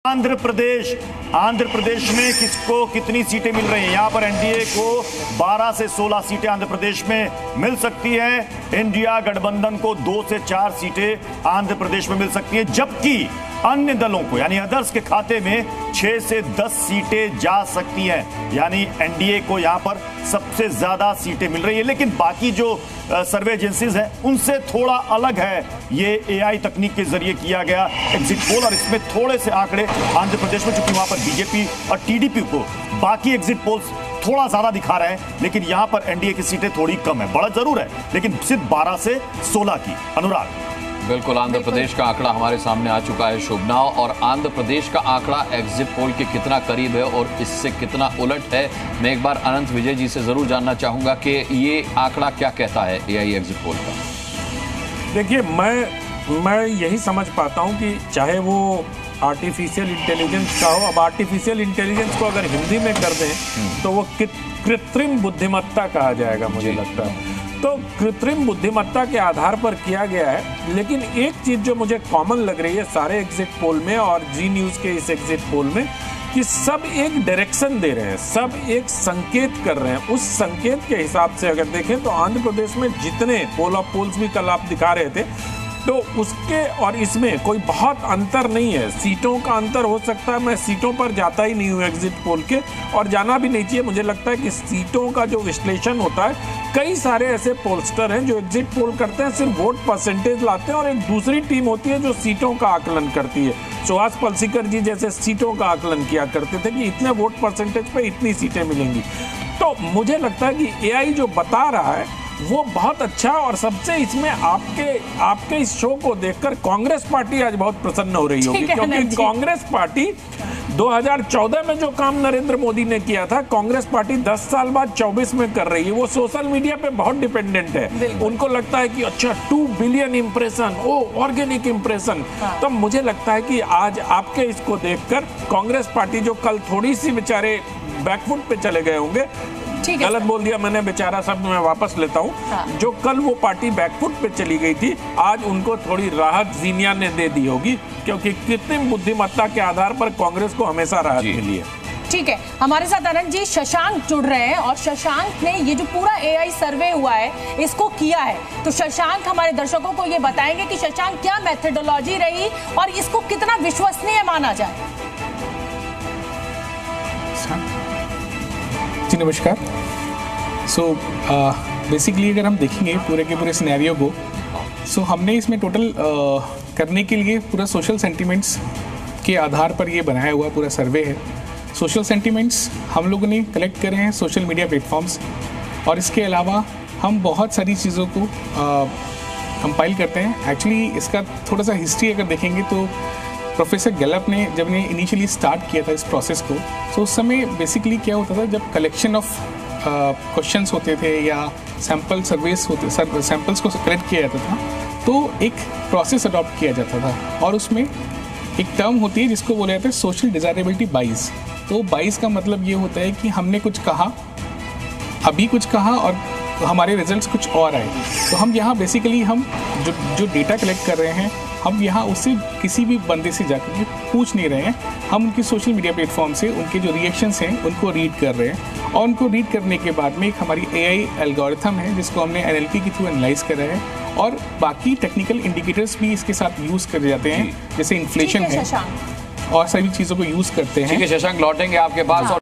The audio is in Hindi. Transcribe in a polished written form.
आंध्र प्रदेश में किसको कितनी सीटें मिल रही हैं? यहां पर एनडीए को 12 से 16 सीटें आंध्र प्रदेश में मिल सकती हैं। इंडिया गठबंधन को 2 से 4 सीटें आंध्र प्रदेश में मिल सकती है, जबकि अन्य दलों को यानी अदर्स के खाते में 6 से 10 सीटें जा सकती हैं। यानी एनडीए को यहां पर सबसे ज्यादा सीटें मिल रही है, लेकिन बाकी जो सर्वे एजेंसीज हैं उनसे थोड़ा अलग है ये एआई तकनीक के जरिए किया गया एग्जिट पोल। और इसमें थोड़े से आंकड़े आंध्र प्रदेश में, चूंकि वहां पर बीजेपी और टीडीपी को बाकी एग्जिट पोल्स थोड़ा ज्यादा दिखा रहे हैं, लेकिन यहां पर एनडीए की सीटें थोड़ी कम है। बढ़त जरूर है लेकिन सिर्फ 12 से 16 की। अनुराग, बिल्कुल, आंध्र प्रदेश का आंकड़ा हमारे सामने आ चुका है शोभना, और आंध्र प्रदेश का आंकड़ा एग्जिट पोल के कितना करीब है और इससे कितना उलट है, मैं एक बार अनंत विजय जी से जरूर जानना चाहूंगा कि ये आंकड़ा क्या कहता है एआई एग्जिट पोल का। देखिए, मैं यही समझ पाता हूं कि चाहे वो आर्टिफिशियल इंटेलिजेंस का हो, अब आर्टिफिशियल इंटेलिजेंस को अगर हिंदी में कर दें तो वो कृत्रिम बुद्धिमत्ता कहा जाएगा, मुझे लगता है। तो कृत्रिम बुद्धिमत्ता के आधार पर किया गया है, लेकिन एक चीज जो मुझे कॉमन लग रही है सारे एग्जिट पोल में और जी न्यूज के इस एग्जिट पोल में, कि सब एक डायरेक्शन दे रहे हैं, सब एक संकेत कर रहे हैं। उस संकेत के हिसाब से अगर देखें तो आंध्र प्रदेश में जितने पोल ऑफ पोल्स भी कल आप दिखा रहे थे, तो उसके और इसमें कोई बहुत अंतर नहीं है। सीटों का अंतर हो सकता है, मैं सीटों पर जाता ही नहीं हूँ एग्जिट पोल के, और जाना भी नहीं चाहिए। मुझे लगता है कि सीटों का जो विश्लेषण होता है, कई सारे ऐसे पोलस्टर हैं जो एग्जिट पोल करते हैं, सिर्फ वोट परसेंटेज लाते हैं, और एक दूसरी टीम होती है जो सीटों का आकलन करती है। सुहास पलसीकर जी जैसे सीटों का आकलन किया करते थे कि इतने वोट परसेंटेज पे इतनी सीटें मिलेंगी। तो मुझे लगता है कि एआई जो बता रहा है वो बहुत अच्छा, और सबसे इसमें आपके इस शो को देखकर कांग्रेस पार्टी आज बहुत प्रसन्न हो रही होगी, क्योंकि कांग्रेस पार्टी 2014 में जो काम नरेंद्र मोदी ने किया था, कांग्रेस पार्टी 10 साल बाद 24 में कर रही है। वो सोशल मीडिया पे बहुत डिपेंडेंट है। उनको लगता है कि अच्छा 2 बिलियन इंप्रेशन, ऑर्गेनिक इंप्रेशन। तो मुझे लगता है कि आज आपके इसको देखकर कांग्रेस पार्टी, जो कल थोड़ी सी बेचारे बैकफुट पे चले गए होंगे, गलत बोल दिया मैंने, बेचारा शब्द मैं वापस लेता हूँ, जो कल वो पार्टी बैकफुट पे चली गई थी, आज उनको थोड़ी राहत जीनिया ने दे दी होगी, क्योंकि कृत्रिम बुद्धिमत्ता के आधार पर कांग्रेस को हमेशा राहत मिली है। ठीक है, हमारे साथ अनंत जी शशांक जुड़ रहे हैं, और शशांक ने ये जो पूरा एआई सर्वे हुआ है इसको किया है। तो शशांक हमारे दर्शकों को ये बताएंगे कि शशांक क्या मेथोडोलॉजी रही और इसको कितना विश्वसनीय माना जाए। जी नमस्कार। सो बेसिकली अगर हम देखेंगे पूरे के पूरे सिनेरियो को, सो हमने इसमें टोटल करने के लिए पूरा सोशल सेंटिमेंट्स के आधार पर ये बनाया हुआ पूरा सर्वे है। सोशल सेंटिमेंट्स हम लोगों ने कलेक्ट करे हैं सोशल मीडिया प्लेटफॉर्म्स, और इसके अलावा हम बहुत सारी चीज़ों को कंपाइल करते हैं। एक्चुअली इसका थोड़ा सा हिस्ट्री अगर देखेंगे तो प्रोफेसर गैलप ने जब ने इनिशियली स्टार्ट किया था इस प्रोसेस को, तो उस समय बेसिकली क्या होता था, जब कलेक्शन ऑफ क्वेश्चंस होते थे या सैम्पल सर्वेस होते, सैम्पल्स को कलेक्ट किया जाता था, तो एक प्रोसेस अडॉप्ट किया जाता था, और उसमें एक टर्म होती है जिसको बोला जाता है सोशल डिजायरेबिलिटी बाइस। तो बाइस का मतलब ये होता है कि हमने कुछ कहा, अभी कुछ कहा, और हमारे रिजल्ट्स कुछ और आए। तो हम यहाँ बेसिकली हम जो डेटा कलेक्ट कर रहे हैं, हम यहाँ उससे किसी भी बंदे से जाकर के पूछ नहीं रहे हैं, हम उनकी सोशल मीडिया प्लेटफॉर्म से उनके जो रिएक्शंस हैं उनको रीड कर रहे हैं, और उनको रीड करने के बाद में एक हमारी एआई एल्गोरिथम है जिसको हमने एनएलपी के थ्रू एनालाइज करा है, और बाकी टेक्निकल इंडिकेटर्स भी इसके साथ यूज़ कर जाते हैं, जैसे इन्फ्लेशन है, और सभी चीज़ों को यूज़ करते हैं। ठीक है शशांक, लौटेंगे आपके पास।